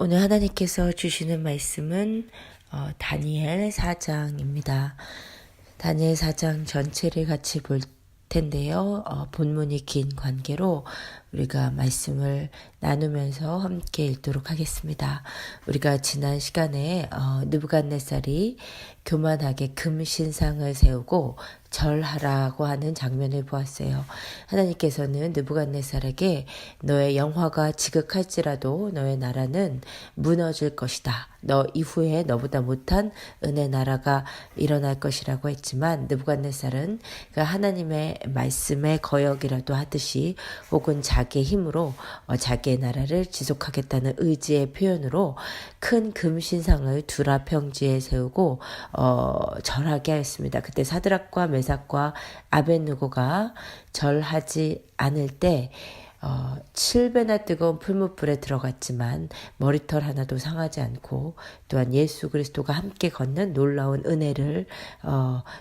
오늘 하나님께서 주시는 말씀은 다니엘 4장입니다. 다니엘 4장 전체를 같이 볼 텐데요. 본문이 긴 관계로 우리가 말씀을 나누면서 함께 읽도록 하겠습니다. 우리가 지난 시간에 느부갓네살이 교만하게 금 신상을 세우고 절하라고 하는 장면을 보았어요. 하나님께서는 느부갓네살에게 너의 영화가 지극할지라도 너의 나라는 무너질 것이다. 너 이후에 너보다 못한 은혜 나라가 일어날 것이라고 했지만 느부갓네살은 그 하나님의 말씀에 거역이라도 하듯이 혹은 자기의 힘으로 자기의 나라를 지속하겠다는 의지의 표현으로 큰 금신상을 두라 평지에 세우고 절하게 하였습니다. 그때 사드락과 메삭과 아벳느고가 절하지 않을 때 7배나 뜨거운 풀무불에 들어갔지만 머리털 하나도 상하지 않고 또한 예수 그리스도가 함께 걷는 놀라운 은혜를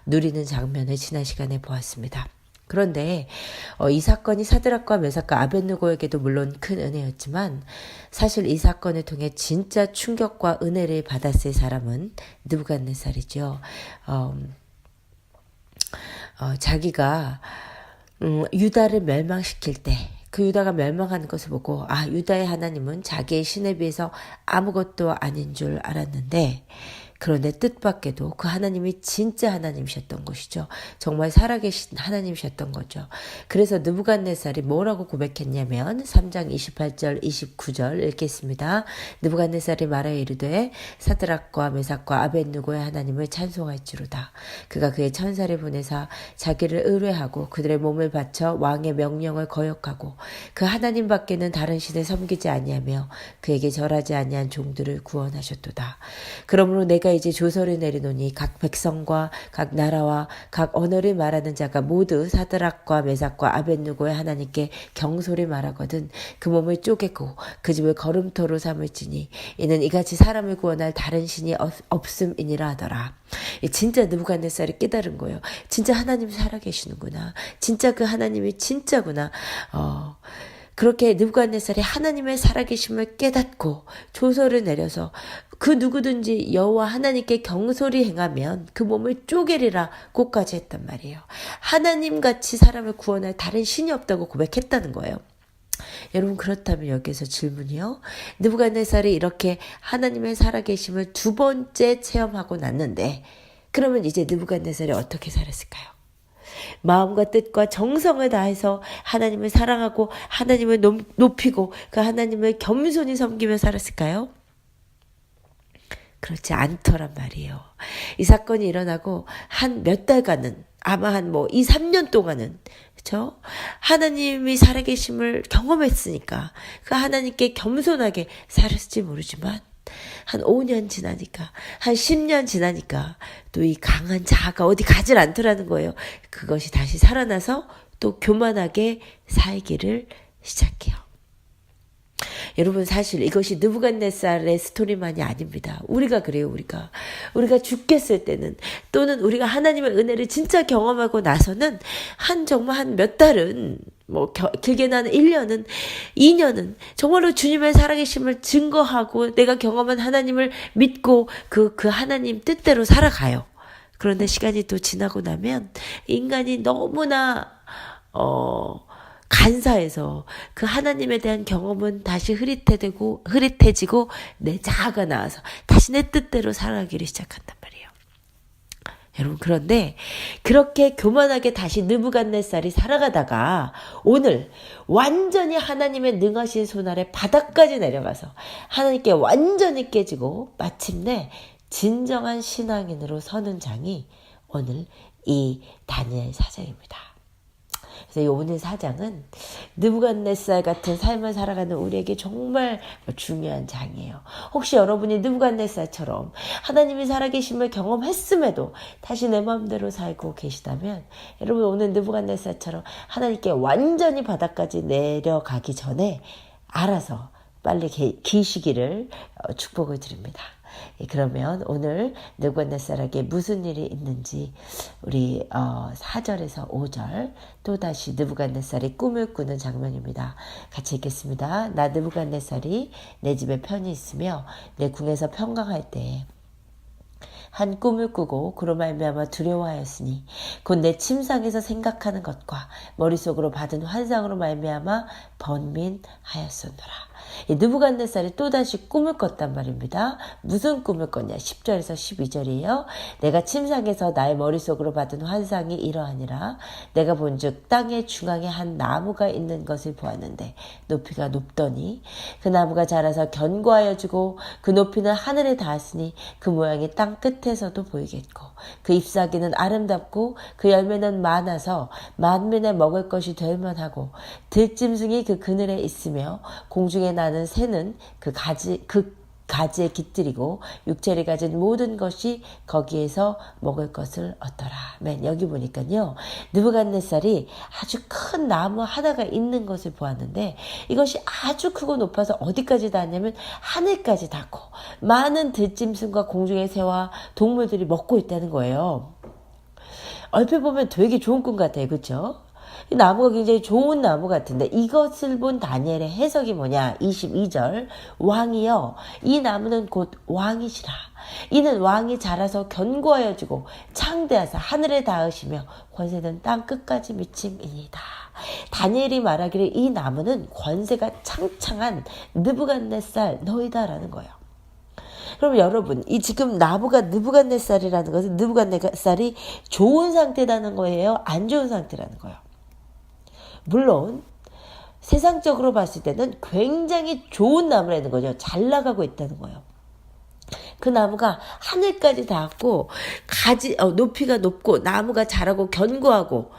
누리는 장면을 지난 시간에 보았습니다. 그런데 이 사건이 사드락과 메삭과 아벳느고에게도 물론 큰 은혜였지만 사실 이 사건을 통해 진짜 충격과 은혜를 받았을 사람은 느부갓네살이죠. 자기가 유다를 멸망시킬 때 그 유다가 멸망하는 것을 보고 유다의 하나님은 자기의 신에 비해서 아무것도 아닌 줄 알았는데 그런데 뜻밖에도 그 하나님이 진짜 하나님이셨던 것이죠. 정말 살아계신 하나님이셨던 거죠. 그래서 느부갓네살이 뭐라고 고백했냐면 3장 28절 29절 읽겠습니다. 느부갓네살이 말하여 이르되 사드락과 메삭과 아벳느고의 하나님을 찬송할지로다. 그가 그의 천사를 보내사 자기를 의뢰하고 그들의 몸을 바쳐 왕의 명령을 거역하고 그 하나님 밖에는 다른 신을 섬기지 아니하며 그에게 절하지 아니한 종들을 구원하셨도다. 그러므로 내가 이제 조서를 내리노니 각 백성과 각 나라와 각 언어를 말하는 자가 모두 사드락과 메삭과 아벳느고의 하나님께 경솔히 말하거든 그 몸을 쪼개고 그 집을 걸음터로 삼을지니 이는 이같이 사람을 구원할 다른 신이 없음이니라 하더라. 진짜 느부갓네살이 깨달은 거예요. 진짜 하나님이 살아계시는구나. 진짜 그 하나님이 진짜구나. 그렇게 느부갓네살이 하나님의 살아계심을 깨닫고 조서를 내려서 그 누구든지 여호와 하나님께 경솔히 행하면 그 몸을 쪼개리라 고까지 했단 말이에요. 하나님같이 사람을 구원할 다른 신이 없다고 고백했다는 거예요. 여러분 그렇다면 여기서 질문이요. 느부갓네살이 이렇게 하나님의 살아계심을 두 번째 체험하고 났는데 그러면 이제 느부갓네살이 어떻게 살았을까요? 마음과 뜻과 정성을 다해서 하나님을 사랑하고 하나님을 높이고 그 하나님을 겸손히 섬기며 살았을까요? 그렇지 않더란 말이에요. 이 사건이 일어나고 한 몇 달간은 아마 한 2, 3년 동안은 그렇죠? 하나님이 살아계심을 경험했으니까 그 하나님께 겸손하게 살았을지 모르지만 한 5년 지나니까 한 10년 지나니까 또 이 강한 자아가 어디 가질 않더라는 거예요. 그것이 다시 살아나서 또 교만하게 살기를 시작해요. 여러분 사실 이것이 느부갓네살의 스토리만이 아닙니다. 우리가 그래요. 우리가 죽겠을 때는 또는 우리가 하나님의 은혜를 진짜 경험하고 나서는 정말 한 몇 달은 길게 나는 1년은 2년은 정말로 주님의 살아계심을 증거하고 내가 경험한 하나님을 믿고 그 하나님 뜻대로 살아가요. 그런데 시간이 또 지나고 나면 인간이 너무나 간사해서 그 하나님에 대한 경험은 다시 흐릿해지고 내 자아가 나와서 다시 내 뜻대로 살아가기를 시작한단 말이에요. 여러분 그런데 그렇게 교만하게 다시 느부갓네살이 살아가다가 오늘 완전히 하나님의 능하신 손 아래 바닥까지 내려가서 하나님께 완전히 깨지고 마침내 진정한 신앙인으로 서는 장이 오늘 이 다니엘 4장입니다. 그래서 오늘 4장은 느부갓네살 같은 삶을 살아가는 우리에게 정말 중요한 장이에요. 혹시 여러분이 느부갓네살처럼 하나님이 살아계심을 경험했음에도 다시 내 마음대로 살고 계시다면 여러분 오늘 느부갓네살처럼 하나님께 완전히 바닥까지 내려가기 전에 알아서 빨리 기시기를 축복을 드립니다. 그러면 오늘 느부갓네살에게 무슨 일이 있는지 우리 4절에서 5절 또다시 느부갓네살이 꿈을 꾸는 장면입니다. 같이 읽겠습니다. 나 느부갓네살이 내 집에 편히 있으며 내 궁에서 평강할 때에 한 꿈을 꾸고 그로 말미암아 두려워하였으니 곧 내 침상에서 생각하는 것과 머릿속으로 받은 환상으로 말미암아 번민하였었노라. 느부갓네살이 또다시 꿈을 꿨단 말입니다. 무슨 꿈을 꿨냐? 10절에서 12절이에요. 내가 침상에서 나의 머릿속으로 받은 환상이 이러하니라. 내가 본즉 땅의 중앙에 한 나무가 있는 것을 보았는데 높이가 높더니 그 나무가 자라서 견고하여지고 그 높이는 하늘에 닿았으니 그 모양이 땅 끝에서도 보이겠고 그 잎사귀는 아름답고 그 열매는 많아서 만민에 먹을 것이 될 만하고 들짐승이 그 그늘에 있으며 공중에 나는 새는 그 가지에 깃들이고 육체를 가진 모든 것이 거기에서 먹을 것을 얻더라. 여기 보니까요. 느부갓네살이 아주 큰 나무 하나가 있는 것을 보았는데 이것이 아주 크고 높아서 어디까지 닿냐면 하늘까지 닿고 많은 들짐승과 공중의 새와 동물들이 먹고 있다는 거예요. 얼핏 보면 되게 좋은 꿈 같아요. 그렇죠? 이 나무가 굉장히 좋은 나무 같은데 이것을 본 다니엘의 해석이 뭐냐? 22절 왕이여 이 나무는 곧 왕이시라. 이는 왕이 자라서 견고하여지고 창대하사 하늘에 닿으시며 권세는 땅 끝까지 미침이니이다. 다니엘이 말하기를 이 나무는 권세가 창창한 느부갓네살 너희다라는 거예요. 그럼 여러분 이 지금 나무가 느부갓네살이라는 것은 느부갓네살이 좋은 상태라는 거예요? 안 좋은 상태라는 거예요? 물론 세상적으로 봤을 때는 굉장히 좋은 나무라는 거죠. 잘 나가고 있다는 거예요. 그 나무가 하늘까지 닿았고 높이가 높고 나무가 자라고 견고하고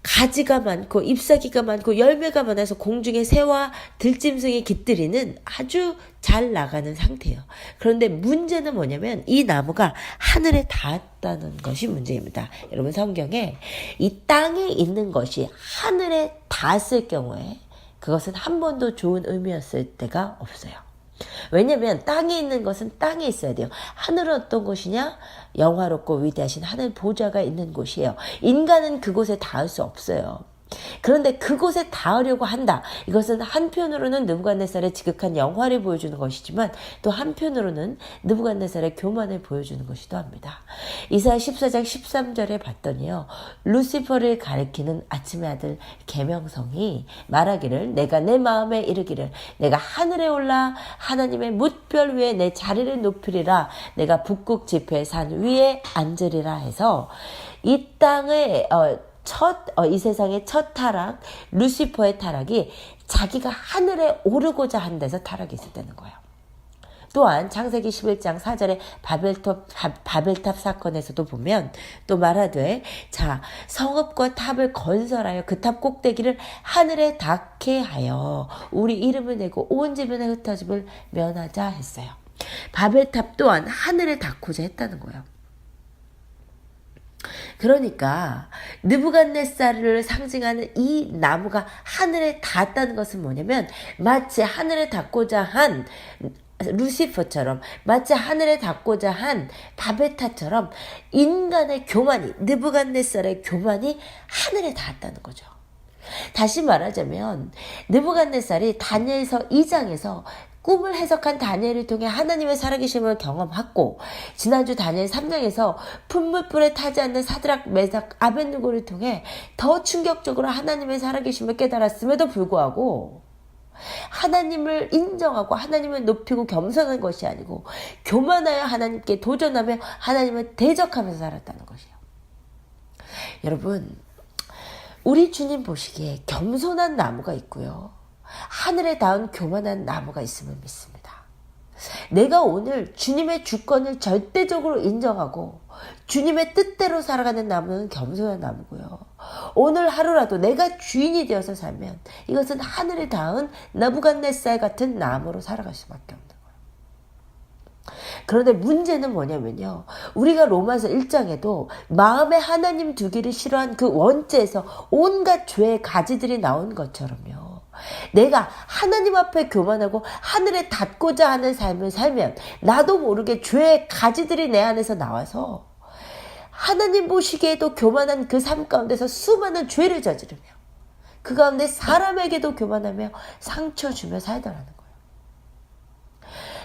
가지가 많고 잎사귀가 많고 열매가 많아서 공중에 새와 들짐승이 깃들이는 아주 잘 나가는 상태예요. 그런데 문제는 뭐냐면 이 나무가 하늘에 닿았다는 것이 문제입니다. 여러분 성경에 이 땅에 있는 것이 하늘에 닿았을 경우에 그것은 한 번도 좋은 의미였을 때가 없어요. 왜냐면 땅에 있는 것은 땅에 있어야 돼요. 하늘은 어떤 곳이냐? 영화롭고 위대하신 하늘 보좌가 있는 곳이에요. 인간은 그곳에 닿을 수 없어요. 그런데 그곳에 닿으려고 한다. 이것은 한편으로는 느부갓네살의 지극한 영화를 보여주는 것이지만 또 한편으로는 느부갓네살의 교만을 보여주는 것이기도 합니다. 이사야 14장 13절에 봤더니요. 루시퍼를 가리키는 아침의 아들 계명성이 말하기를 내가 내 마음에 이르기를 내가 하늘에 올라 하나님의 뭇별 위에 내 자리를 높이리라 내가 북극 지폐 산 위에 앉으리라 해서 이 땅의 이 세상의 첫 타락, 루시퍼의 타락이 자기가 하늘에 오르고자 한 데서 타락이 있었다는 거예요. 또한 창세기 11장 4절에 바벨탑 사건에서도 보면 또 말하되 자 성읍과 탑을 건설하여 그 탑 꼭대기를 하늘에 닿게 하여 우리 이름을 내고 온 주변의 흩어짐을 면하자 했어요. 바벨탑 또한 하늘에 닿고자 했다는 거예요. 그러니까 느부갓네살을 상징하는 이 나무가 하늘에 닿았다는 것은 뭐냐면 마치 하늘에 닿고자 한 루시퍼처럼 마치 하늘에 닿고자 한 바벨탑처럼 인간의 교만이 느부갓네살의 교만이 하늘에 닿았다는 거죠. 다시 말하자면 느부갓네살이 다니엘서 2장에서 꿈을 해석한 다니엘을 통해 하나님의 살아계심을 경험했고 지난주 다니엘 3장에서 풀무불에 타지 않는 사드락 메삭 아벳느고를 통해 더 충격적으로 하나님의 살아계심을 깨달았음에도 불구하고 하나님을 인정하고 하나님을 높이고 겸손한 것이 아니고 교만하여 하나님께 도전하며 하나님을 대적하면서 살았다는 것이에요. 여러분 우리 주님 보시기에 겸손한 나무가 있고요. 하늘에 닿은 교만한 나무가 있음을 믿습니다. 내가 오늘 주님의 주권을 절대적으로 인정하고 주님의 뜻대로 살아가는 나무는 겸손한 나무고요. 오늘 하루라도 내가 주인이 되어서 살면 이것은 하늘에 닿은 느부갓네살 같은 나무로 살아갈 수밖에 없는 거예요. 그런데 문제는 뭐냐면요. 우리가 로마서 1장에도 마음에 하나님 두기를 싫어한 그 원죄에서 온갖 죄의 가지들이 나온 것처럼요. 내가 하나님 앞에 교만하고 하늘에 닿고자 하는 삶을 살면 나도 모르게 죄의 가지들이 내 안에서 나와서 하나님 보시기에도 교만한 그 삶 가운데서 수많은 죄를 저지르며 그 가운데 사람에게도 교만하며 상처 주며 살더라는 거예요.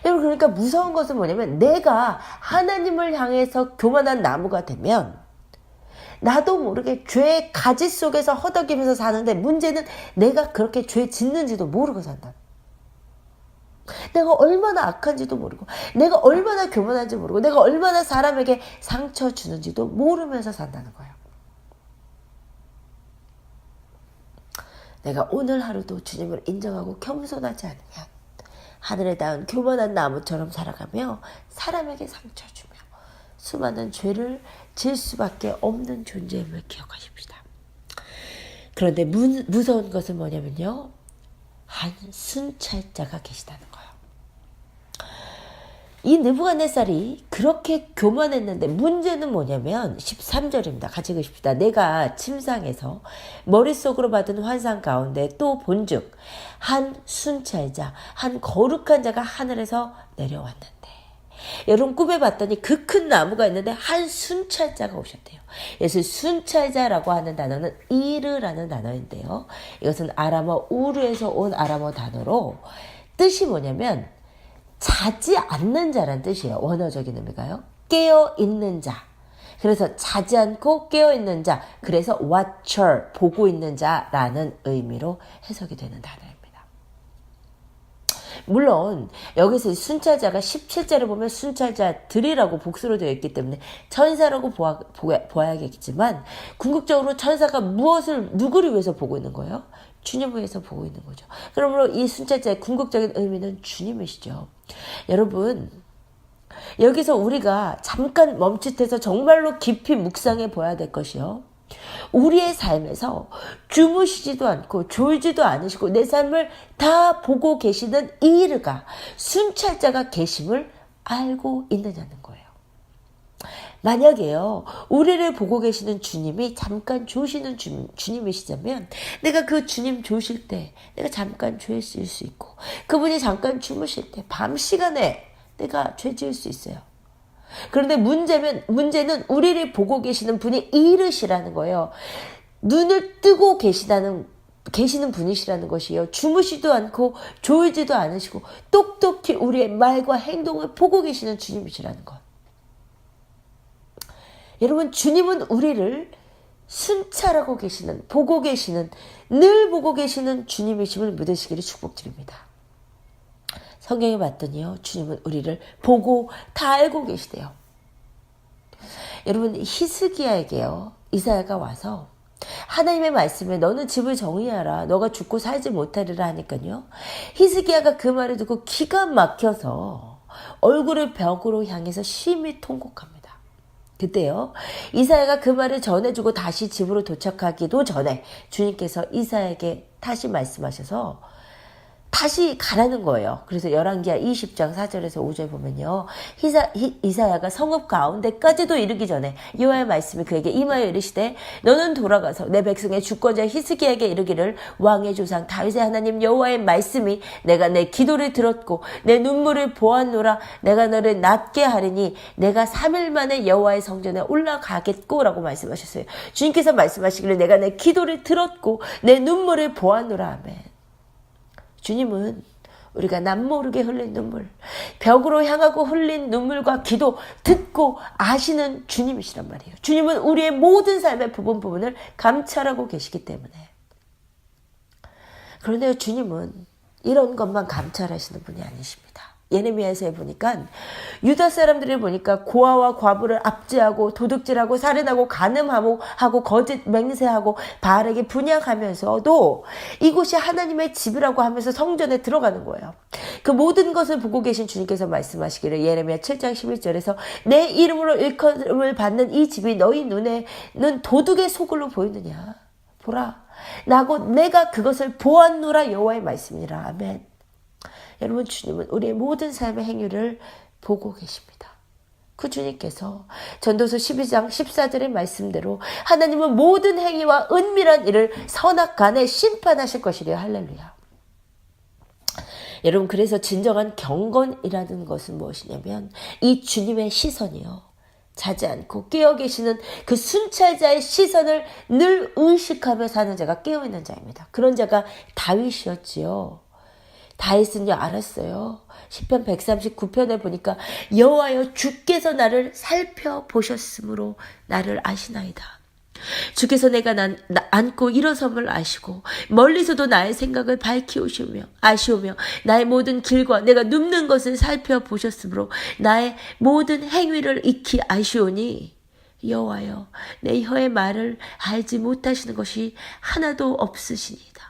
여러분, 그러니까 무서운 것은 뭐냐면 내가 하나님을 향해서 교만한 나무가 되면 나도 모르게 죄의 가지 속에서 허덕이면서 사는데, 문제는 내가 그렇게 죄 짓는지도 모르고 산다. 내가 얼마나 악한지도 모르고, 내가 얼마나 교만한지 모르고, 내가 얼마나 사람에게 상처 주는지도 모르면서 산다는 거예요. 내가 오늘 하루도 주님을 인정하고 겸손하지 않으면 하늘에 닿은 교만한 나무처럼 살아가며 사람에게 상처 주며 수많은 죄를 질 수밖에 없는 존재임을 기억하십시다. 그런데 무서운 것은 뭐냐면요, 한 순찰자가 계시다는 거예요. 이 느부갓네살이 그렇게 교만했는데 문제는 뭐냐면 13절입니다. 같이 읽으십시다. 내가 침상에서 머릿속으로 받은 환상 가운데 또 본즉 한 순찰자, 한 거룩한 자가 하늘에서 내려왔는데, 여러분 꿈에 봤더니 그 큰 나무가 있는데 한 순찰자가 오셨대요. 그래서 순찰자라고 하는 단어는 이르라는 단어인데요, 이것은 아람어 우르에서 온 아람어 단어로 뜻이 뭐냐면 자지 않는 자란 뜻이에요. 원어적인 의미가요. 깨어있는 자. 그래서 자지 않고 깨어있는 자. 그래서 watcher, 보고 있는 자라는 의미로 해석이 되는 단어입니다. 물론 여기서 순찰자가 17절을 보면 순찰자들이라고 복수로 되어 있기 때문에 천사라고 보아야겠지만, 궁극적으로 천사가 누구를 위해서 보고 있는 거예요? 주님을 위해서 보고 있는 거죠. 그러므로 이 순찰자의 궁극적인 의미는 주님이시죠. 여러분, 여기서 우리가 잠깐 멈칫해서 정말로 깊이 묵상해 보아야 될 것이요, 우리의 삶에서 주무시지도 않고 졸지도 않으시고 내 삶을 다 보고 계시는 이르가, 순찰자가 계심을 알고 있느냐는 거예요. 만약에요, 우리를 보고 계시는 주님이 잠깐 조시는 주님이시자면 내가 그 주님 조실 때 내가 잠깐 죄 지을 수 있고, 그분이 잠깐 주무실 때 밤 시간에 내가 죄 지을 수 있어요. 그런데 문제는 우리를 보고 계시는 분이 이르시라는 거예요. 눈을 뜨고 계시는 분이시라는 것이에요. 주무시도 않고 졸지도 않으시고 똑똑히 우리의 말과 행동을 보고 계시는 주님이시라는 것. 여러분, 주님은 우리를 순찰하고 계시는, 보고 계시는, 늘 보고 계시는 주님이심을 믿으시기를 축복드립니다. 성경에 봤더니요, 주님은 우리를 보고 다 알고 계시대요. 여러분, 히스기야에게요, 이사야가 와서 하나님의 말씀에 너는 집을 정리하라, 너가 죽고 살지 못하리라 하니까요, 히스기야가 그 말을 듣고 기가 막혀서 얼굴을 벽으로 향해서 심히 통곡합니다. 그때요, 이사야가 그 말을 전해주고 다시 집으로 도착하기도 전에 주님께서 이사야에게 다시 말씀하셔서 다시 가라는 거예요. 그래서 열왕기하 20장 4절에서 5절 보면요, 이사야가 성읍 가운데까지도 이르기 전에 여호와의 말씀이 그에게 임하여 이르시되, 너는 돌아가서 내 백성의 주권자 히스기야에게 이르기를, 왕의 조상 다윗의 하나님 여호와의 말씀이 내가 내 기도를 들었고 내 눈물을 보았노라. 내가 너를 낫게 하리니 내가 3일 만에 여호와의 성전에 올라가겠고 라고 말씀하셨어요. 주님께서 말씀하시기를 내가 내 기도를 들었고 내 눈물을 보았노라 하면, 주님은 우리가 남모르게 흘린 눈물, 벽으로 향하고 흘린 눈물과 기도 듣고 아시는 주님이시란 말이에요. 주님은 우리의 모든 삶의 부분을 감찰하고 계시기 때문에. 그런데 주님은 이런 것만 감찰하시는 분이 아니십니다. 예레미야에서 보니까 유다 사람들을 보니까 고아와 과부를 압제하고 도둑질하고 살인하고 간음하고 거짓 맹세하고 바알에게 분향하면서도 이곳이 하나님의 집이라고 하면서 성전에 들어가는 거예요. 그 모든 것을 보고 계신 주님께서 말씀하시기를, 예레미야 7장 11절에서 내 이름으로 일컬음을 받는 이 집이 너희 눈에는 도둑의 소굴로 보이느냐, 보라 나고 내가 그것을 보았노라. 여호와의 말씀이라. 아멘. 여러분, 주님은 우리의 모든 삶의 행위를 보고 계십니다. 그 주님께서 전도서 12장 14절의 말씀대로 하나님은 모든 행위와 은밀한 일을 선악간에 심판하실 것이래요. 할렐루야. 여러분, 그래서 진정한 경건이라는 것은 무엇이냐면 이 주님의 시선이요, 자지 않고 깨어 계시는 그 순찰자의 시선을 늘 의식하며 사는 자가 깨어있는 자입니다. 그런 자가 다윗이었지요. 다윗은요, 알았어요. 시편 139편에 보니까 여호와여, 주께서 나를 살펴보셨으므로 나를 아시나이다. 주께서 내가 앉고 일어섬을 아시고 멀리서도 나의 생각을 밝히오시며 아시오며 나의 모든 길과 내가 눕는 것을 살펴보셨으므로 나의 모든 행위를 익히 아시오니 여호와여, 내 혀의 말을 알지 못하시는 것이 하나도 없으시니이다.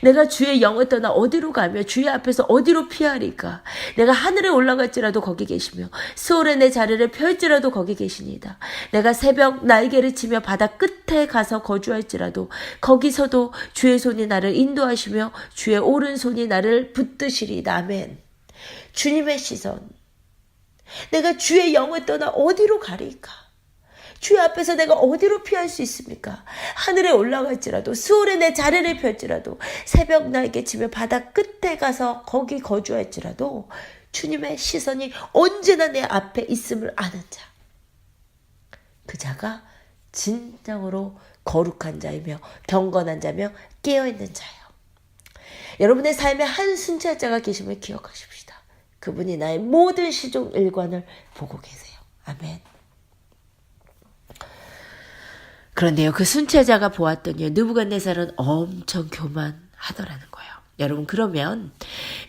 내가 주의 영을 떠나 어디로 가며 주의 앞에서 어디로 피하리까? 내가 하늘에 올라갈지라도 거기 계시며 수월에 내 자리를 펼지라도 거기 계시니이다. 내가 새벽 날개를 치며 바다 끝에 가서 거주할지라도 거기서도 주의 손이 나를 인도하시며 주의 오른손이 나를 붙드시리이다. 아멘. 주님의 시선. 내가 주의 영을 떠나 어디로 가리까? 주의 앞에서 내가 어디로 피할 수 있습니까? 하늘에 올라갈지라도 수월에 내 자리를 펼지라도 새벽 날개 치며 바다 끝에 가서 거기 거주할지라도 주님의 시선이 언제나 내 앞에 있음을 아는 자, 그 자가 진정으로 거룩한 자이며 경건한 자며 깨어있는 자예요. 여러분의 삶에 한 순찰자가 계심을 기억하십시다. 그분이 나의 모든 시종 일관을 보고 계세요. 아멘. 그런데요, 그 순찰자가 보았더니 느부갓네살은 엄청 교만하더라는 거예요. 여러분, 그러면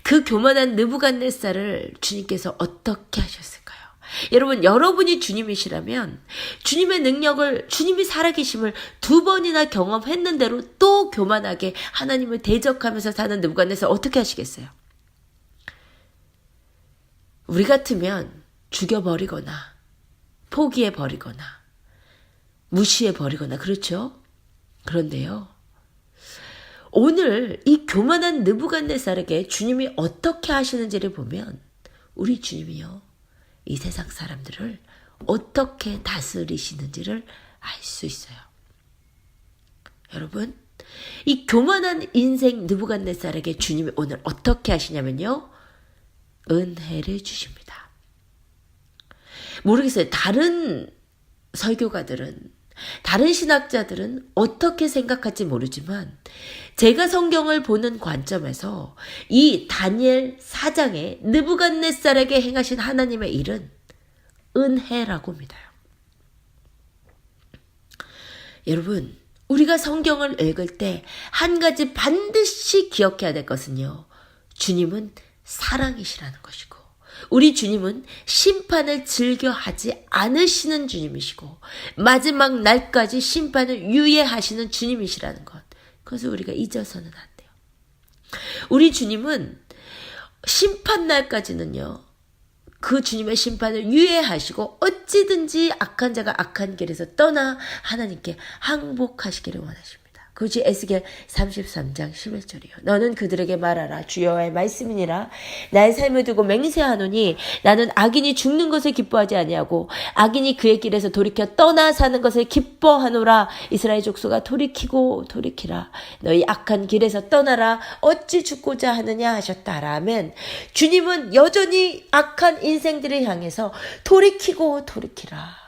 그 교만한 느부갓네살을 주님께서 어떻게 하셨을까요? 여러분, 여러분이 주님이시라면 주님의 능력을, 주님이 살아계심을 2번이나 경험했는 대로 또 교만하게 하나님을 대적하면서 사는 느부갓네살 어떻게 하시겠어요? 우리 같으면 죽여버리거나 포기해버리거나 무시해버리거나 그렇죠? 그런데요, 오늘 이 교만한 느부갓네살에게 주님이 어떻게 하시는지를 보면 우리 주님이요, 이 세상 사람들을 어떻게 다스리시는지를 알 수 있어요. 여러분, 이 교만한 인생 느부갓네살에게 주님이 오늘 어떻게 하시냐면요, 은혜를 주십니다. 모르겠어요. 다른 설교가들은, 다른 신학자들은 어떻게 생각할지 모르지만 제가 성경을 보는 관점에서 이 다니엘 4장에 느부갓네살에게 행하신 하나님의 일은 은혜라고 믿어요. 여러분, 우리가 성경을 읽을 때 한 가지 반드시 기억해야 될 것은요, 주님은 사랑이시라는 것이고 우리 주님은 심판을 즐겨하지 않으시는 주님이시고 마지막 날까지 심판을 유예하시는 주님이시라는 것, 그것을 우리가 잊어서는 안 돼요. 우리 주님은 심판날까지는요, 그 주님의 심판을 유예하시고 어찌든지 악한 자가 악한 길에서 떠나 하나님께 항복하시기를 원하십니다. 그것이 에스겔 33장 11절이요. 너는 그들에게 말하라. 주 여호와의 말씀이니라. 나의 삶을 두고 맹세하노니 나는 악인이 죽는 것을 기뻐하지 아니하고 악인이 그의 길에서 돌이켜 떠나 사는 것을 기뻐하노라. 이스라엘 족속아, 돌이키고 돌이키라. 너희 악한 길에서 떠나라. 어찌 죽고자 하느냐 하셨다. 라멘. 주님은 여전히 악한 인생들을 향해서 돌이키고 돌이키라.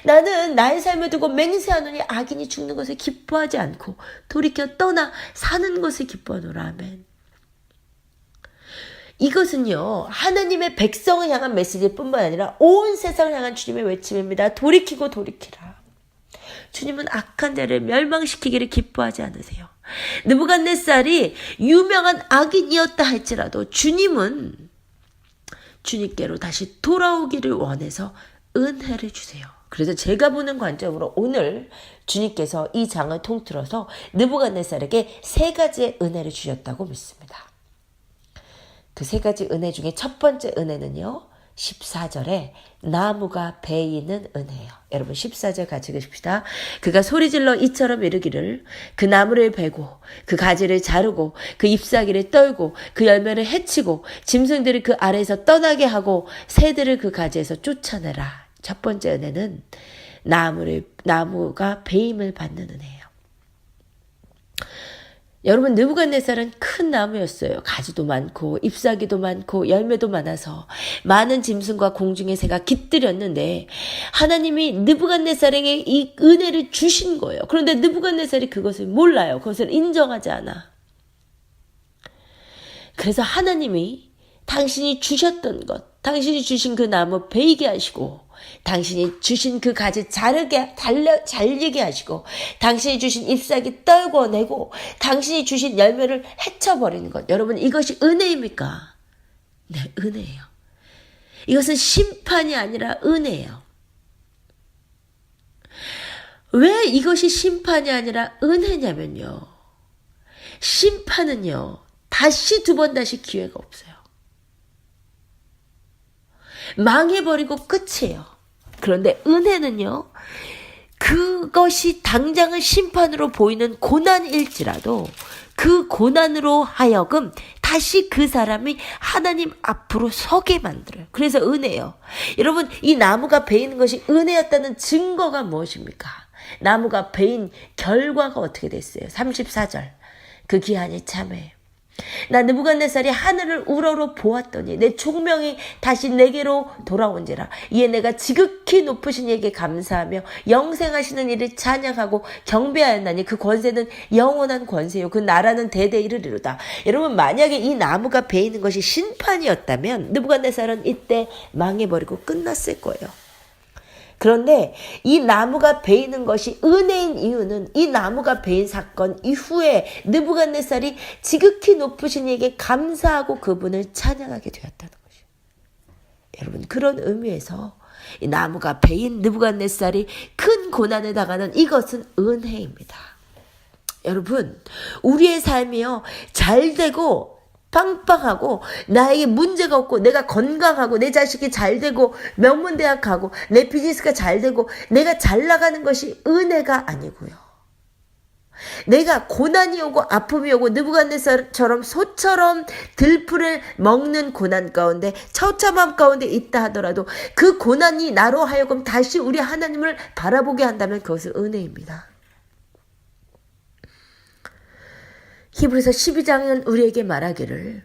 나는 나의 삶을 두고 맹세하노니 악인이 죽는 것을 기뻐하지 않고 돌이켜 떠나 사는 것을 기뻐하노라. 아멘. 이것은요, 하나님의 백성을 향한 메시지일 뿐만 아니라 온 세상을 향한 주님의 외침입니다. 돌이키고 돌이키라. 주님은 악한 자를 멸망시키기를 기뻐하지 않으세요. 느부갓네살이 유명한 악인이었다 할지라도 주님은 주님께로 다시 돌아오기를 원해서 은혜를 주세요. 그래서 제가 보는 관점으로 오늘 주님께서 이 장을 통틀어서 느부갓네살에게 3가지의 은혜를 주셨다고 믿습니다. 그 3가지 은혜 중에 첫 번째 은혜는요, 14절에 나무가 베이는 은혜예요. 여러분 14절 같이 읽읍시다. 그가 소리질러 이처럼 이르기를 그 나무를 베고 그 가지를 자르고 그 잎사귀를 떨고 그 열매를 해치고 짐승들을 그 아래에서 떠나게 하고 새들을 그 가지에서 쫓아내라. 첫 번째 은혜는 나무가 배임을 받는 은혜예요. 여러분, 느부갓네살은 큰 나무였어요. 가지도 많고 잎사귀도 많고 열매도 많아서 많은 짐승과 공중의 새가 깃들였는데 하나님이 느부갓네살에게 이 은혜를 주신 거예요. 그런데 느부갓네살이 그것을 몰라요. 그것을 인정하지 않아. 그래서 하나님이 당신이 주셨던 것, 당신이 주신 그 나무 베이게 하시고, 당신이 주신 그 가지 잘리게 하시고, 당신이 주신 잎사귀 떨궈내고, 당신이 주신 열매를 헤쳐버리는 것. 여러분, 이것이 은혜입니까? 네, 은혜예요. 이것은 심판이 아니라 은혜예요. 왜 이것이 심판이 아니라 은혜냐면요. 심판은요, 다시 두 번 다시 기회가 없어요. 망해버리고 끝이에요. 그런데 은혜는요, 그것이 당장은 심판으로 보이는 고난일지라도 그 고난으로 하여금 다시 그 사람이 하나님 앞으로 서게 만들어요. 그래서 은혜예요. 여러분, 이 나무가 베이는 것이 은혜였다는 증거가 무엇입니까? 나무가 베인 결과가 어떻게 됐어요? 34절. 그 기한이 참해요. 나 느부갓네살이 하늘을 우러러 보았더니 내 총명이 다시 내게로 돌아온지라. 이에 내가 지극히 높으신 이에게 감사하며 영생하시는 이를 찬양하고 경배하였나니 그 권세는 영원한 권세요 그 나라는 대대 이르리로다. 여러분, 만약에 이 나무가 베이는 것이 심판이었다면 느부갓네살은 이때 망해버리고 끝났을 거예요. 그런데 이 나무가 베이는 것이 은혜인 이유는 이 나무가 베인 사건 이후에 느부갓네살이 지극히 높으신 이에게 감사하고 그분을 찬양하게 되었다는 것이에요. 여러분, 그런 의미에서 이 나무가 베인 느부갓네살이 큰 고난을 당하는 이것은 은혜입니다. 여러분, 우리의 삶이요, 잘되고 빵빵하고 나에게 문제가 없고 내가 건강하고 내 자식이 잘되고 명문대학 가고 내 비즈니스가 잘되고 내가 잘 나가는 것이 은혜가 아니고요. 내가 고난이 오고 아픔이 오고 느부갓네살처럼 소처럼 들풀을 먹는 고난 가운데 처참함 가운데 있다 하더라도 그 고난이 나로 하여금 다시 우리 하나님을 바라보게 한다면 그것은 은혜입니다. 히브리서 12장은 우리에게 말하기를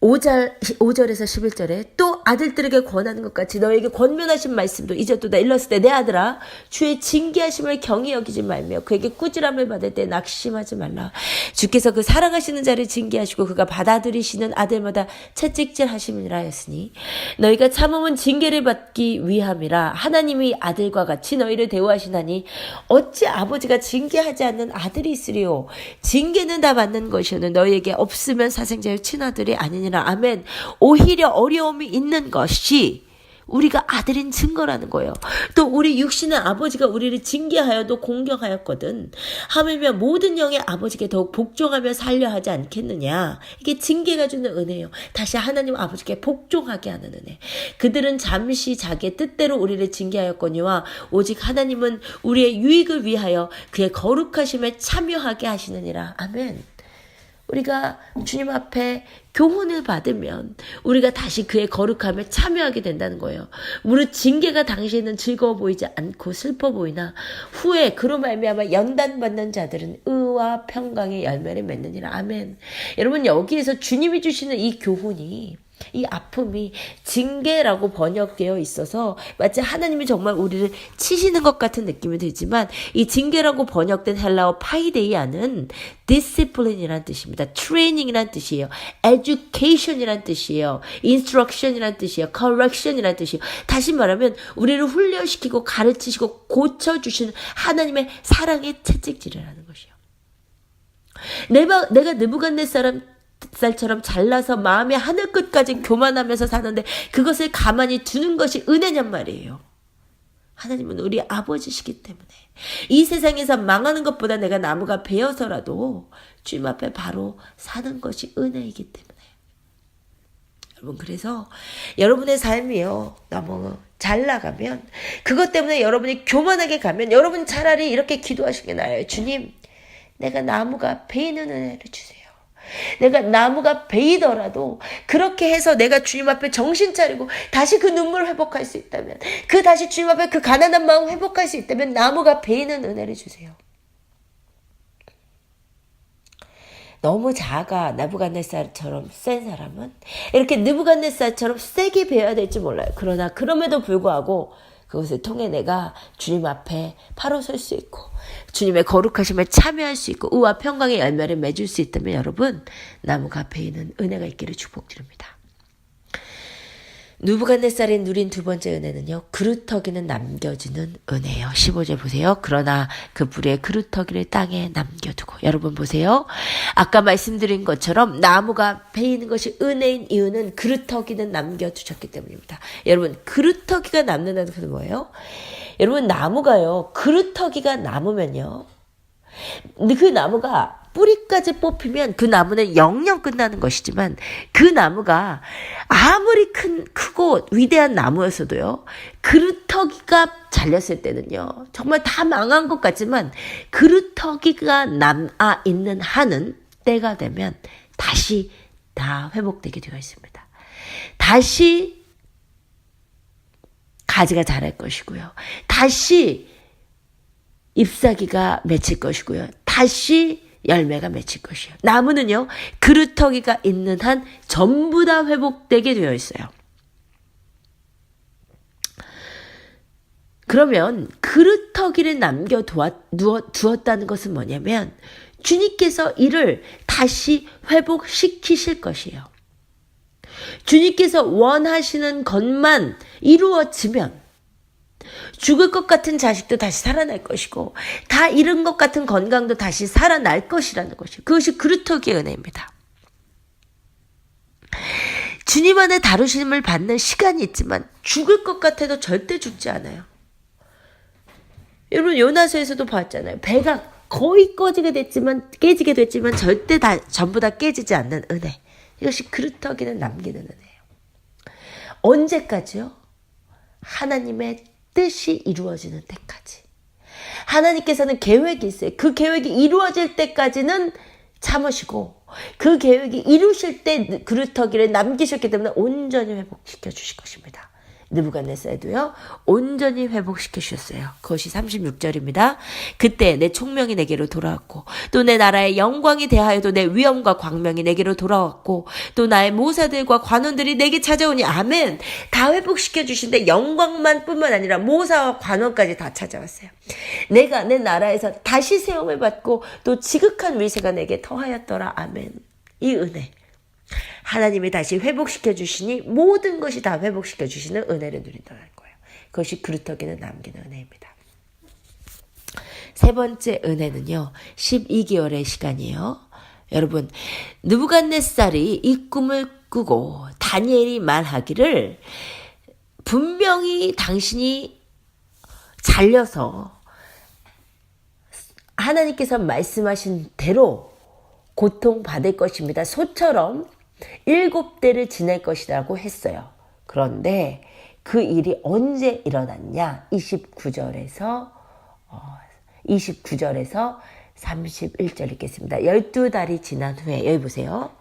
5절에서 11절에 또 아들들에게 권하는 것 같이 너에게 권면하신 말씀도 잊었도다. 일렀을 때 내 아들아 주의 징계하심을 경히 여기지 말며 그에게 꾸지람을 받을 때 낙심하지 말라. 주께서 그 사랑하시는 자를 징계하시고 그가 받아들이시는 아들마다 채찍질 하심이라 하였으니 너희가 참음은 징계를 받기 위함이라. 하나님이 아들과 같이 너희를 대우하시나니 어찌 아버지가 징계하지 않는 아들이 있으리요. 징계는 다 받는 것이오는 너희에게 없으면 사생자의 친아들이 아니니라. 아멘. 오히려 어려움이 있는 것이 우리가 아들인 증거라는 거예요. 또 우리 육신의 아버지가 우리를 징계하여도 공경하였거든 하물며 모든 영의 아버지께 더욱 복종하며 살려 하지 않겠느냐. 이게 징계가 주는 은혜예요. 다시 하나님 아버지께 복종하게 하는 은혜. 그들은 잠시 자기의 뜻대로 우리를 징계하였거니와 오직 하나님은 우리의 유익을 위하여 그의 거룩하심에 참여하게 하시느니라. 아멘. 우리가 주님 앞에 교훈을 받으면 우리가 다시 그의 거룩함에 참여하게 된다는 거예요. 무릇 징계가 당시에는 즐거워 보이지 않고 슬퍼 보이나 후에 그로 말미암아 연단받는 자들은 의와 평강의 열매를 맺느니라. 아멘. 여러분, 여기에서 주님이 주시는 이 교훈이, 이 아픔이 징계라고 번역되어 있어서 마치 하나님이 정말 우리를 치시는 것 같은 느낌이 들지만 이 징계라고 번역된 헬라어 파이데이아는 discipline이란 뜻입니다. training이란 뜻이에요. education이란 뜻이에요. instruction이란 뜻이에요. correction이란 뜻이에요. 다시 말하면 우리를 훈련시키고 가르치시고 고쳐주시는 하나님의 사랑의 채찍질이라는 것이에요. 내가 느부갓네살처럼 잘나서 마음의 하늘 끝까지 교만하면서 사는데 그것을 가만히 두는 것이 은혜냔 말이에요. 하나님은 우리 아버지시기 때문에 이 세상에서 망하는 것보다 내가 나무가 베어서라도 주님 앞에 바로 사는 것이 은혜이기 때문에. 여러분, 그래서 여러분의 삶이요 너무 잘 나가면, 그것 때문에 여러분이 교만하게 가면 여러분 차라리 이렇게 기도하시는 게 나아요. 주님, 내가 나무가 베이는 은혜를 주세요. 내가 나무가 베이더라도 그렇게 해서 내가 주님 앞에 정신 차리고 다시 그 눈물을 회복할 수 있다면, 다시 주님 앞에 그 가난한 마음 회복할 수 있다면 나무가 베이는 은혜를 주세요. 너무 작아 느부갓네살처럼 센 사람은 이렇게 느부갓네살처럼 세게 배워야 될지 몰라요. 그러나 그럼에도 불구하고 그것을 통해 내가 주님 앞에 바로 설 수 있고 주님의 거룩하심에 참여할 수 있고 의와 평강의 열매를 맺을 수 있다면 여러분 나무가 앞에 있는 은혜가 있기를 축복드립니다. 느부갓네살이 누린 두 번째 은혜는요. 그루터기는 남겨주는 은혜예요. 15절 보세요. 그러나 그 뿌리의 그루터기를 땅에 남겨두고. 여러분 보세요. 아까 말씀드린 것처럼 나무가 베이는 것이 은혜인 이유는 그루터기는 남겨두셨기 때문입니다. 여러분 그루터기가 남는다는 것은 뭐예요? 여러분 나무가요. 그루터기가 남으면요. 그 나무가 뿌리까지 뽑히면 그 나무는 영영 끝나는 것이지만 그 나무가 아무리 크고 위대한 나무였어도요. 그루터기가 잘렸을 때는요. 정말 다 망한 것 같지만 그루터기가 남아 있는 한은 때가 되면 다시 다 회복되게 되어 있습니다. 다시 가지가 자랄 것이고요. 다시 잎사귀가 맺힐 것이고요. 다시 열매가 맺힐 것이에요. 나무는요. 그루터기가 있는 한 전부 다 회복되게 되어 있어요. 그러면 그루터기를 두었다는 것은 뭐냐면 주님께서 이를 다시 회복시키실 것이에요. 주님께서 원하시는 것만 이루어지면 죽을 것 같은 자식도 다시 살아날 것이고 다 잃은 것 같은 건강도 다시 살아날 것이라는 것이에요. 그것이 그루터기의 은혜입니다. 주님 안에 다루심을 받는 시간이 있지만 죽을 것 같아도 절대 죽지 않아요. 여러분 요나서에서도 봤잖아요. 배가 거의 깨지게 됐지만 절대 전부 다 깨지지 않는 은혜. 이것이 그루터기는 남기는 은혜예요. 언제까지요? 하나님의 뜻이 이루어지는 때까지. 하나님께서는 계획이 있어요. 그 계획이 이루어질 때까지는 참으시고 그 계획이 이루실 때 그루터기를 남기셨기 때문에 온전히 회복시켜 주실 것입니다. 느부갓네살도요. 온전히 회복시켜 주셨어요. 그것이 36절입니다. 그때 내 총명이 내게로 돌아왔고 또 내 나라의 영광이 대하여도 내 위엄과 광명이 내게로 돌아왔고 또 나의 모사들과 관원들이 내게 찾아오니 아멘. 다 회복시켜 주신데 영광만 뿐만 아니라 모사와 관원까지 다 찾아왔어요. 내가 내 나라에서 다시 세움을 받고 또 지극한 위세가 내게 더하였더라. 아멘. 이 은혜. 하나님이 다시 회복시켜 주시니 모든 것이 다 회복시켜 주시는 은혜를 누린다는 거예요. 그것이 그루터기는 남기는 은혜입니다. 세 번째 은혜는요. 12개월의 시간이에요. 여러분 느부갓네살이 이 꿈을 꾸고 다니엘이 말하기를 분명히 당신이 잘려서 하나님께서 말씀하신 대로 고통받을 것입니다. 소처럼 7대를 지낼 것이라고 했어요. 그런데 그 일이 언제 일어났냐? 29절에서 31절 읽겠습니다. 12달이 지난 후에 여기 보세요.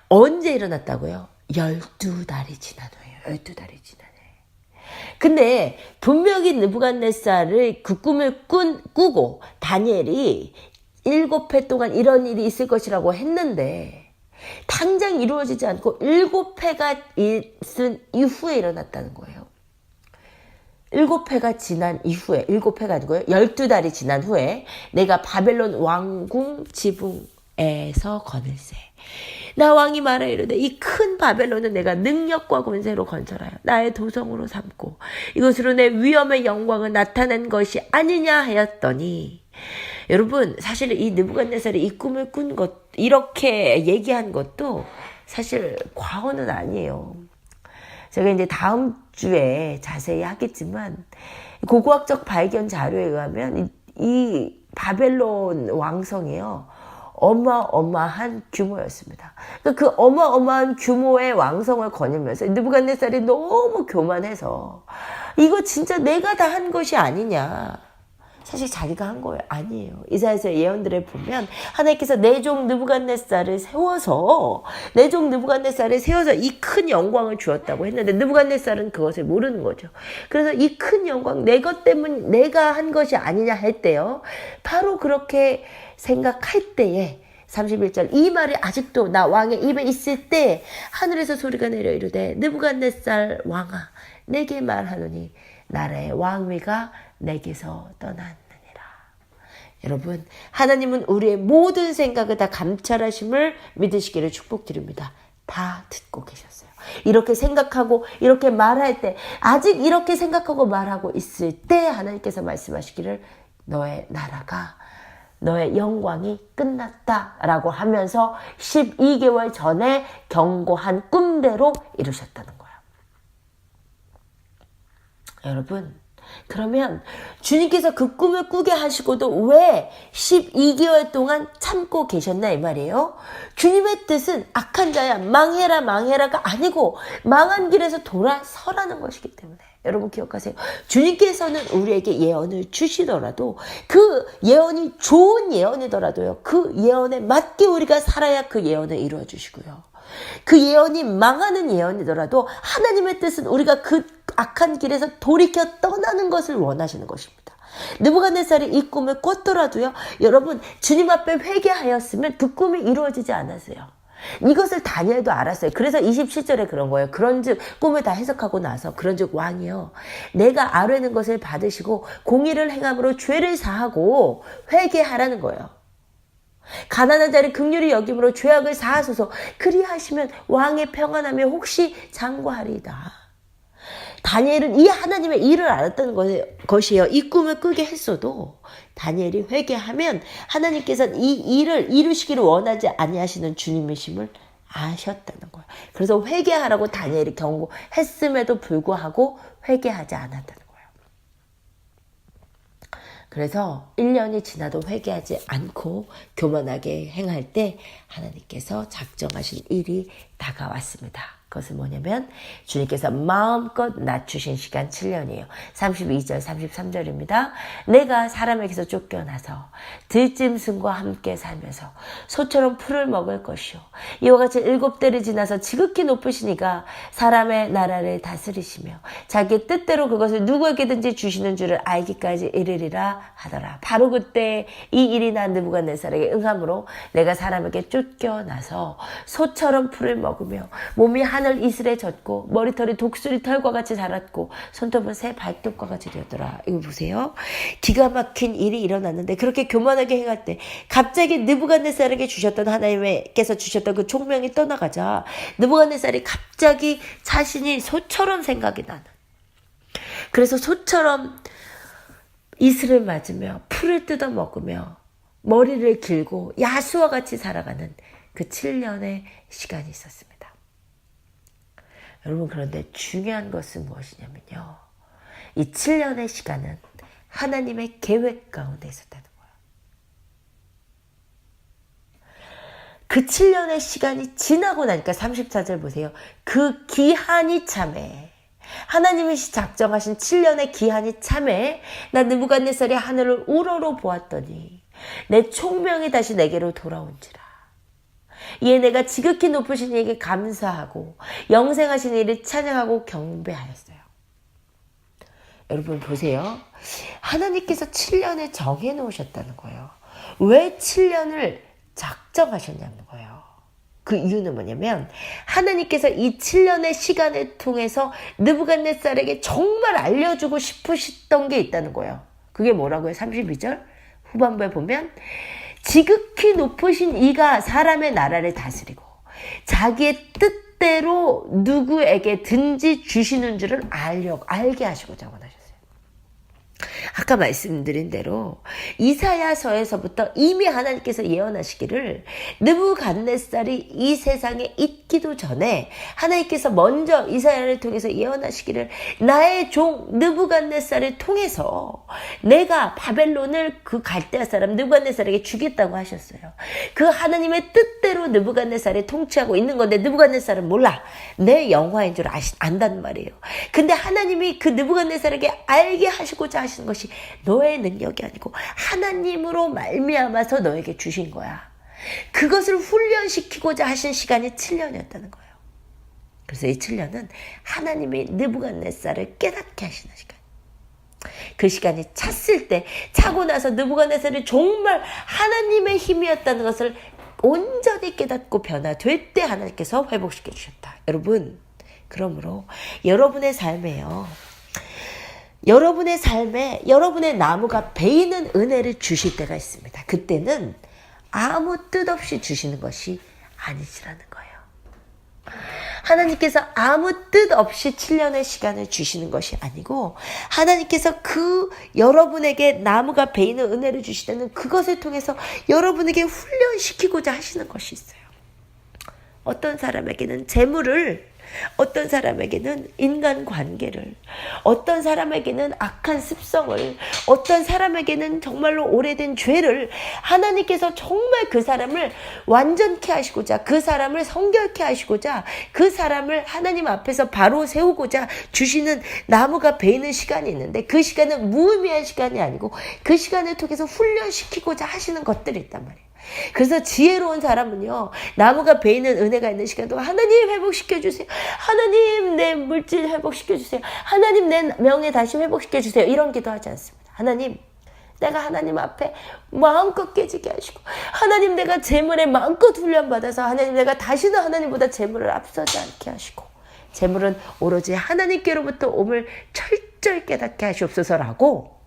언제 일어났다고요? 12달이 지난 후에요. 12달이 지난 후에. 근데 분명히 느부갓네살을 그 꿈을 꾸고 다니엘이 7회 동안 이런 일이 있을 것이라고 했는데 당장 이루어지지 않고 7회가 있은 이후에 일어났다는 거예요. 7회가 지난 이후에 7회가 아니고요. 12달이 지난 후에 내가 바벨론 왕궁 지붕에서 거닐세. 나 왕이 말하 이르되 이 큰 바벨론은 내가 능력과 권세로 건설하여 나의 도성으로 삼고 이것으로 내 위엄의 영광을 나타낸 것이 아니냐 하였더니 여러분 사실 이 느부갓네살이 이 꿈을 꾼 것 이렇게 얘기한 것도 사실 과언은 아니에요. 제가 이제 다음 주에 자세히 하겠지만 고고학적 발견 자료에 의하면 이 바벨론 왕성이요 어마어마한 규모였습니다. 그러니까 그 어마어마한 규모의 왕성을 거닐면서 느부갓네살이 너무 교만해서 이거 진짜 내가 다 한 것이 아니냐. 사실 자기가 한 거예요. 아니에요. 이사야서 예언들을 보면 하나님께서 내 종 느부갓네살을 세워서 이 큰 영광을 주었다고 했는데 느부갓네살은 그것을 모르는 거죠. 그래서 이 큰 영광 내 것 때문 내가 한 것이 아니냐 할 때요. 바로 그렇게 생각할 때에 31절 이 말이 아직도 나 왕의 입에 있을 때 하늘에서 소리가 내려 이르되 느부갓네살 왕아 내게 말하노니 나라의 왕위가 내게서 떠났느니라. 여러분, 하나님은 우리의 모든 생각을 다 감찰하심을 믿으시기를 축복드립니다. 다 듣고 계셨어요. 이렇게 생각하고 이렇게 말할 때, 아직 이렇게 생각하고 말하고 있을 때 하나님께서 말씀하시기를 너의 나라가, 너의 영광이 끝났다라고 하면서 12개월 전에 경고한 꿈대로 이루셨다는 거예요. 여러분, 그러면 주님께서 그 꿈을 꾸게 하시고도 왜 12개월 동안 참고 계셨나 이 말이에요. 주님의 뜻은 악한 자야 망해라 망해라가 아니고 망한 길에서 돌아서라는 것이기 때문에 여러분 기억하세요. 주님께서는 우리에게 예언을 주시더라도 그 예언이 좋은 예언이더라도요. 그 예언에 맞게 우리가 살아야 그 예언을 이루어 주시고요. 그 예언이 망하는 예언이더라도 하나님의 뜻은 우리가 그 악한 길에서 돌이켜 떠나는 것을 원하시는 것입니다. 느부갓네살이 이 꿈을 꿨더라도요. 여러분 주님 앞에 회개하였으면 그 꿈이 이루어지지 않았어요. 이것을 다니엘도 알았어요. 그래서 27절에 그런 거예요. 그런즉 꿈을 다 해석하고 나서 그런즉 왕이요 내가 아뢰는 것을 받으시고 공의를 행함으로 죄를 사하고 회개하라는 거예요. 가난한 자를 긍휼히 여김으로 죄악을 사하소서. 그리하시면 왕의 평안함에 혹시 장구하리이다. 다니엘은 이 하나님의 일을 알았던 것이에요. 이 꿈을 꾸게 했어도 다니엘이 회개하면 하나님께서는 이 일을 이루시기를 원하지 아니하시는 주님이심을 아셨다는 거예요. 그래서 회개하라고 다니엘이 경고했음에도 불구하고 회개하지 않았다는 거예요. 그래서 1년이 지나도 회개하지 않고 교만하게 행할 때 하나님께서 작정하신 일이 다가왔습니다. 그것은 뭐냐면 주님께서 마음껏 낮추신 시간 7년이에요. 32절 33절입니다. 내가 사람에게서 쫓겨나서 들짐승과 함께 살면서 소처럼 풀을 먹을 것이요 이와 같이 7대를 지나서 지극히 높으신 이가 사람의 나라를 다스리시며 자기 뜻대로 그것을 누구에게든지 주시는 줄을 알기까지 이르리라 하더라. 바로 그때 이 일이 난 느부갓네살에게 응함으로 내가 사람에게 쫓겨나서 소처럼 풀을 먹으며 몸이 하늘 이슬에 젖고 머리털이 독수리 털과 같이 자랐고 손톱은 새 발톱과 같이 되었더라. 이거 보세요. 기가 막힌 일이 일어났는데 그렇게 교만하게 행할 때 갑자기 느부갓네살에게 주셨던 하나님께서 주셨던 그 총명이 떠나가자 느부갓네살이 갑자기 자신이 소처럼 생각이 나는. 그래서 소처럼 이슬을 맞으며 풀을 뜯어 먹으며 머리를 길고 야수와 같이 살아가는 그 7년의 시간이 있었습니다. 여러분 그런데 중요한 것은 무엇이냐면요. 이 7년의 시간은 하나님의 계획 가운데 있었다는 거예요. 그 7년의 시간이 지나고 나니까 34절 보세요. 그 기한이 참해. 하나님이 작정하신 7년의 기한이 참해. 나 느부갓네살이 하늘을 우러러 보았더니 내 총명이 다시 내게로 돌아온지라. 이에 내가 지극히 높으신 이에게 감사하고 영생하신 이를 찬양하고 경배하였어요. 여러분 보세요. 하나님께서 7년을 정해놓으셨다는 거예요. 왜 7년을 작정하셨냐는 거예요. 그 이유는 뭐냐면 하나님께서 이 7년의 시간을 통해서 느부갓네살에게 정말 알려주고 싶으셨던 게 있다는 거예요. 그게 뭐라고요? 32절 후반부에 보면 지극히 높으신 이가 사람의 나라를 다스리고 자기의 뜻대로 누구에게든지 주시는 줄을 알게 하시고자 원하셨어요. 아까 말씀드린 대로 이사야서에서부터 이미 하나님께서 예언하시기를 느부갓네살이 이 세상에 있기도 전에 하나님께서 먼저 이사야를 통해서 예언하시기를 나의 종 느부갓네살을 통해서 내가 바벨론을 그 갈대아 사람 느부갓네살에게 주겠다고 하셨어요. 그 하나님의 뜻대로 느부갓네살이 통치하고 있는 건데 느부갓네살은 몰라. 내 영화인 줄 안단 말이에요. 근데 하나님이 그 느부갓네살에게 알게 하시고자 하시는 것이 너의 능력이 아니고 하나님으로 말미암아서 너에게 주신 거야. 그것을 훈련시키고자 하신 시간이 7년이었다는 거예요. 그래서 이 7년은 하나님이 느부갓네살을 깨닫게 하시는 시간. 그 시간이 찼을 때 차고 나서 느부갓네살이 정말 하나님의 힘이었다는 것을 온전히 깨닫고 변화될 때 하나님께서 회복시켜 주셨다. 여러분, 그러므로 여러분의 삶에요, 여러분의 삶에 여러분의 나무가 베이는 은혜를 주실 때가 있습니다. 그때는 아무 뜻 없이 주시는 것이 아니시라는 거예요. 하나님께서 아무 뜻 없이 7년의 시간을 주시는 것이 아니고, 하나님께서 그 여러분에게 나무가 베이는 은혜를 주실 때는 그것을 통해서 여러분에게 훈련시키고자 하시는 것이 있어요. 어떤 사람에게는 재물을, 어떤 사람에게는 인간관계를, 어떤 사람에게는 악한 습성을, 어떤 사람에게는 정말로 오래된 죄를 하나님께서 정말 그 사람을 완전케 하시고자, 그 사람을 성결케 하시고자, 그 사람을 하나님 앞에서 바로 세우고자 주시는 나무가 베이는 시간이 있는데, 그 시간은 무의미한 시간이 아니고 그 시간을 통해서 훈련시키고자 하시는 것들이 있단 말이에요. 그래서 지혜로운 사람은요, 나무가 베이는 은혜가 있는 시간 동안 하나님 회복시켜주세요, 하나님 내 물질 회복시켜주세요, 하나님 내 명예 다시 회복시켜주세요, 이런 기도하지 않습니다. 하나님, 내가 하나님 앞에 마음껏 깨지게 하시고, 하나님 내가 재물에 마음껏 훈련받아서 하나님 내가 다시는 하나님보다 재물을 앞서지 않게 하시고, 재물은 오로지 하나님께로부터 옴을 철저히 깨닫게 하시옵소서라고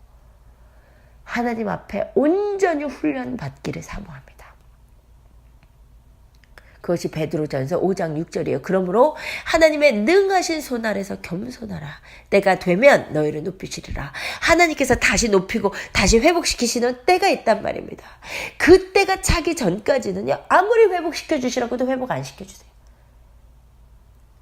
하나님 앞에 온전히 훈련받기를 사모합니다. 그것이 베드로전서 5장 6절이에요. 그러므로 하나님의 능하신 손 아래서 겸손하라. 때가 되면 너희를 높이시리라. 하나님께서 다시 높이고 다시 회복시키시는 때가 있단 말입니다. 그 때가 차기 전까지는요, 아무리 회복시켜 주시라고도 회복 안 시켜주세요.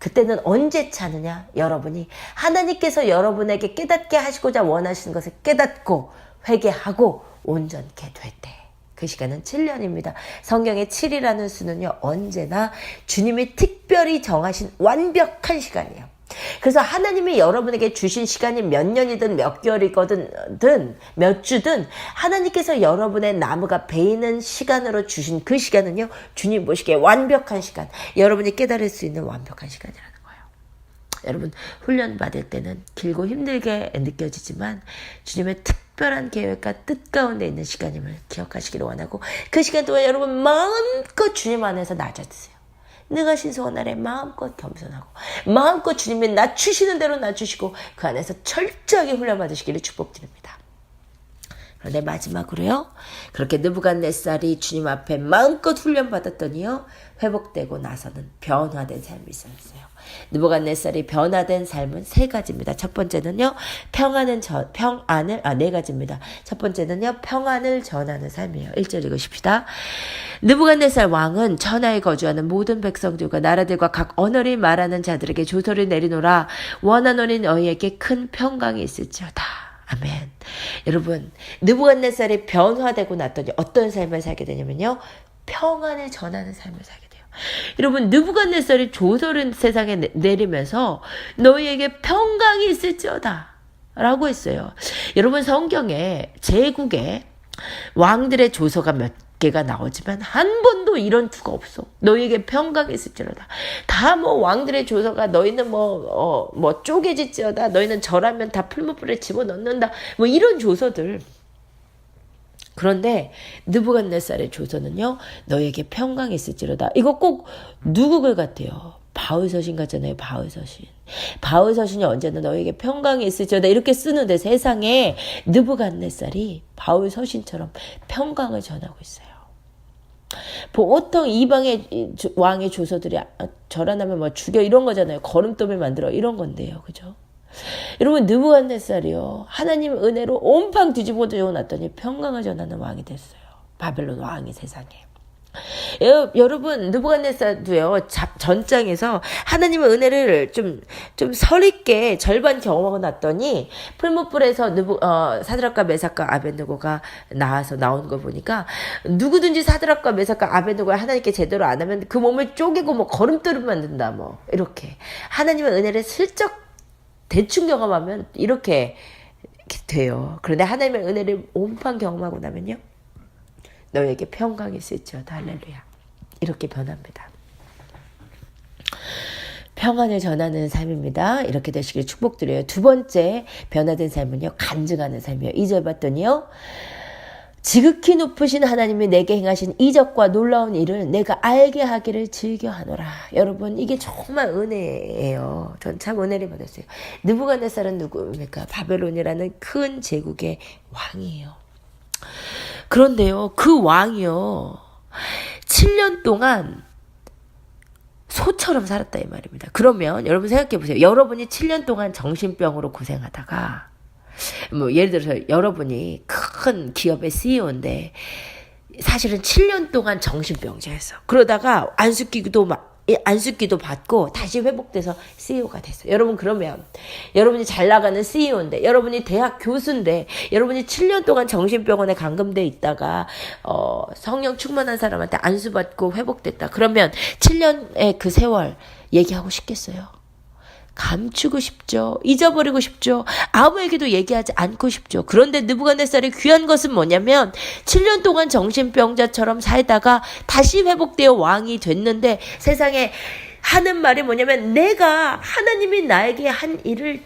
그때는 언제 차느냐? 여러분이 하나님께서 여러분에게 깨닫게 하시고자 원하시는 것을 깨닫고 회개하고 온전케 될 때, 그 시간은 7년입니다. 성경의 7이라는 수는요, 언제나 주님이 특별히 정하신 완벽한 시간이에요. 그래서 하나님이 여러분에게 주신 시간이 몇 년이든 몇 개월이든 몇 주든 하나님께서 여러분의 나무가 베이는 시간으로 주신 그 시간은요, 주님 보시기에 완벽한 시간, 여러분이 깨달을 수 있는 완벽한 시간이라는 거예요. 여러분, 훈련 받을 때는 길고 힘들게 느껴지지만 주님의 특별한 계획과 뜻 가운데 있는 시간임을 기억하시기를 원하고, 그 시간 동안 여러분 마음껏 주님 안에서 낮아지세요. 능하신 손 아래 마음껏 겸손하고, 마음껏 주님이 낮추시는 대로 낮추시고, 그 안에서 철저하게 훈련받으시기를 축복드립니다. 그런데 마지막으로요, 그렇게 느부갓네살이 주님 앞에 마음껏 훈련받았더니요, 회복되고 나서는 변화된 삶이 있었어요. 느부갓네살이 변화된 삶은 세 가지입니다. 첫 번째는요, 네 가지입니다. 첫 번째는요, 평안을 전하는 삶이에요. 1절 읽으십시다. 느부갓네살 왕은 천하에 거주하는 모든 백성들과 나라들과 각 언어를 말하는 자들에게 조서를 내리노라. 원하노니 너희에게 큰 평강이 있을지어다. 아멘. 여러분, 느부갓네살이 변화되고 났더니 어떤 삶을 살게 되냐면요, 평안을 전하는 삶을 살게 돼요. 여러분, 느부갓네살이 조서를 세상에 내리면서 너희에게 평강이 있을지어다 라고 했어요. 여러분, 성경에 제국에 왕들의 조서가 몇 개가 나오지만 한 번도 이런 투가 없어. 너희에게 평강이 있을지어다. 다 뭐 왕들의 조서가 너희는 뭐 쪼개질지어다. 너희는 절하면 다 풀무불에 집어넣는다. 뭐 이런 조서들. 그런데 느부갓네살의 조서는요, 너희에게 평강이 있을지로다. 이거 꼭 누구 글 같아요? 바울서신 같잖아요. 바울서신이 언제나 너희에게 평강이 있을지어다 이렇게 쓰는데, 세상에 느부갓네살이 바울서신처럼 평강을 전하고 있어요. 보통 이방의 왕의 조서들이 절하나면 뭐 죽여 이런 거잖아요. 거름돌을 만들어 이런 건데요. 그죠? 여러분, 느부갓네살이요, 하나님 은혜로 온팡 뒤집어 놨더니 평강을 전하는 왕이 됐어요. 바벨론 왕이 세상에. 여러분, 느부갓네살도요, 전장에서 하나님의 은혜를 좀 설있게 절반 경험하고 났더니 풀무불에서 사드락과 메삭과 아벳느고가 나온 걸 보니까, 누구든지 사드락과 메삭과 아벳느고가 하나님께 제대로 안 하면 그 몸을 쪼개고 뭐 거름돌을 만든다 뭐 이렇게, 하나님의 은혜를 슬쩍 대충 경험하면 이렇게 돼요. 그런데 하나님의 은혜를 온판 경험하고 나면요, 너에게 평강이 있을지어다. 할렐루야. 이렇게 변합니다. 평안을 전하는 삶입니다. 이렇게 되시길 축복드려요. 두 번째 변화된 삶은요, 간증하는 삶이에요. 2절 봤더니요, 지극히 높으신 하나님이 내게 행하신 이적과 놀라운 일을 내가 알게 하기를 즐겨하노라. 여러분, 이게 정말 은혜예요. 전 참 은혜를 받았어요. 느부갓네살은 누구입니까? 바벨론이라는 큰 제국의 왕이에요. 그런데요, 그 왕이요, 7년 동안 소처럼 살았다 이 말입니다. 그러면 여러분 생각해 보세요. 여러분이 7년 동안 정신병으로 고생하다가 뭐 예를 들어서 여러분이 큰 기업의 CEO인데 사실은 7년 동안 정신병자였어. 그러다가 안수기도 받고 다시 회복돼서 CEO가 됐어요. 여러분, 그러면 여러분이 잘 나가는 CEO인데, 여러분이 대학 교수인데, 여러분이 7년 동안 정신병원에 감금돼 있다가 성령 충만한 사람한테 안수받고 회복됐다. 그러면 7년의 그 세월 얘기하고 싶겠어요? 감추고 싶죠. 잊어버리고 싶죠. 아무에게도 얘기하지 않고 싶죠. 그런데 느부갓네살의 귀한 것은 뭐냐면 7년 동안 정신병자처럼 살다가 다시 회복되어 왕이 됐는데 세상에 하는 말이 뭐냐면 내가 하나님이 나에게 한 일을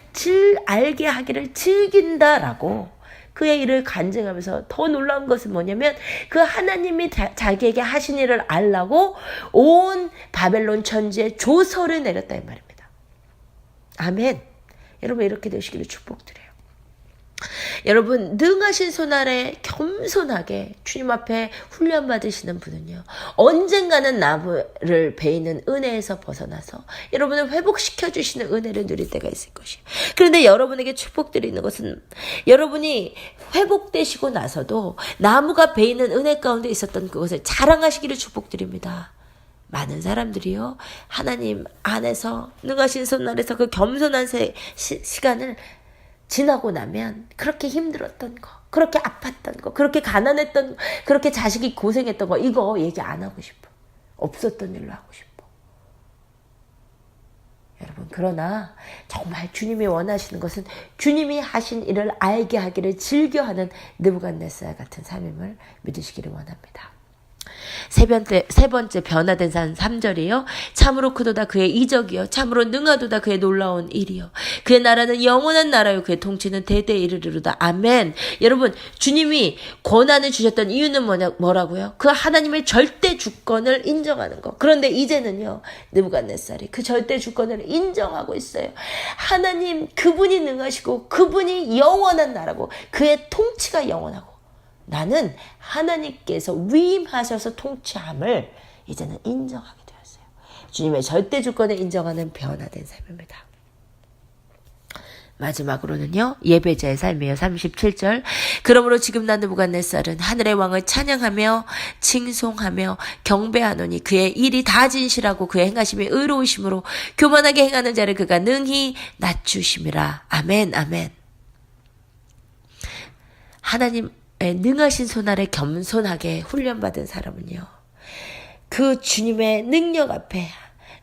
알게 하기를 즐긴다라고 그의 일을 간증하면서 더 놀라운 것은 뭐냐면 그 하나님이 자기에게 하신 일을 알라고 온 바벨론 천지에 조서를 내렸다 이 말입니다. 아멘. 여러분, 이렇게 되시기를 축복드려요. 여러분, 능하신 손 아래 겸손하게 주님 앞에 훈련받으시는 분은요, 언젠가는 나무를 베이는 은혜에서 벗어나서 여러분을 회복시켜주시는 은혜를 누릴 때가 있을 것이에요. 그런데 여러분에게 축복드리는 것은 여러분이 회복되시고 나서도 나무가 베이는 은혜 가운데 있었던 그것을 자랑하시기를 축복드립니다. 많은 사람들이요, 하나님 안에서 능하신 손 아래서 그 겸손한 시간을 지나고 나면 그렇게 힘들었던 거, 그렇게 아팠던 거, 그렇게 가난했던 거, 그렇게 자식이 고생했던 거, 이거 얘기 안 하고 싶어. 없었던 일로 하고 싶어. 여러분, 그러나 정말 주님이 원하시는 것은 주님이 하신 일을 알게 하기를 즐겨하는 느부갓네살 같은 삶임을 믿으시기를 원합니다. 세 번째 변화된 산 3절이요. 참으로 크도다 그의 이적이요. 참으로 능하도다 그의 놀라운 일이요. 그의 나라는 영원한 나라요. 그의 통치는 대대에 이르리로다. 아멘. 여러분, 주님이 권한을 주셨던 이유는 뭐라고요? 그 하나님의 절대 주권을 인정하는 거. 그런데 이제는요, 느부갓네살이 그 절대 주권을 인정하고 있어요. 하나님, 그분이 능하시고 그분이 영원한 나라고 그의 통치가 영원하고 나는 하나님께서 위임하셔서 통치함을 이제는 인정하게 되었어요. 주님의 절대 주권을 인정하는 변화된 삶입니다. 마지막으로는요, 예배자의 삶이에요. 37절. 그러므로 지금 나 느부갓네살은 하늘의 왕을 찬양하며 칭송하며 경배하노니 그의 일이 다 진실하고 그의 행하심이 의로우심으로 교만하게 행하는 자를 그가 능히 낮추심이라. 아멘, 아멘. 하나님 능하신 손 아래 겸손하게 훈련받은 사람은요, 그 주님의 능력 앞에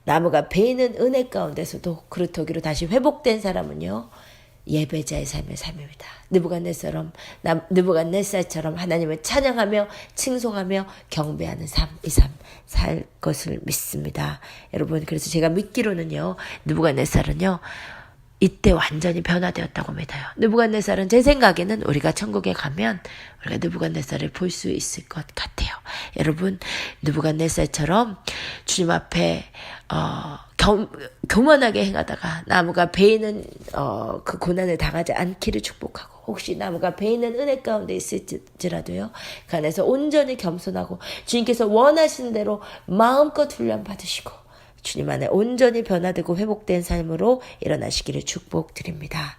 나무가 베이는 은혜 가운데서도 그루터기로 다시 회복된 사람은요, 예배자의 삶의 삶입니다. 느부갓네살처럼 하나님을 찬양하며 칭송하며 경배하는 삶, 이 삶 살 것을 믿습니다. 여러분, 그래서 제가 믿기로는요, 느부갓네살은요, 이때 완전히 변화되었다고 믿어요. 느부갓네살은 제 생각에는 우리가 천국에 가면 우리가 느부갓네살을 볼 수 있을 것 같아요. 여러분, 느부갓네살처럼 주님 앞에 교만하게 행하다가 나무가 베이는 그 고난을 당하지 않기를 축복하고, 혹시 나무가 베이는 은혜 가운데 있을지라도요, 그 안에서 온전히 겸손하고 주님께서 원하시는 대로 마음껏 훈련 받으시고 주님 안에 온전히 변화되고 회복된 삶으로 일어나시기를 축복드립니다.